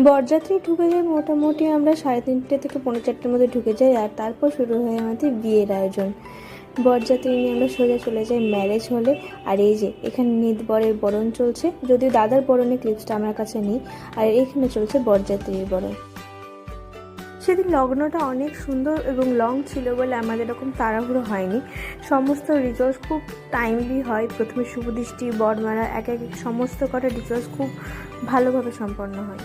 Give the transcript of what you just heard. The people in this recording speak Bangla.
বরযাত্রী ঢুকে যায় মোটামুটি আমরা 3:30 থেকে 4:45 মধ্যে ঢুকে যাই, আর তারপর শুরু হয় আমাদের বিয়ের আয়োজন। বরযাত্রী নিয়ে আমরা সোজা চলে যাই ম্যারেজ হলে। আর এই যে এখানে নিত বরের বরণ চলছে, যদিও দাদার বরণের ক্লিপসটা আমার কাছে নেই। আর এখানে চলছে বরযাত্রীর বরণ। সেদিন লগ্নটা অনেক সুন্দর এবং লং ছিল বলে আমাদের এরকম তাড়াহুড়ো হয়নি। সমস্ত রিচুয়ালস খুব টাইমলি হয়। প্রথমে শুভদৃষ্টি, বরমালা, এক এক সমস্ত কটা রিচুয়ালস খুব ভালোভাবে সম্পন্ন হয়।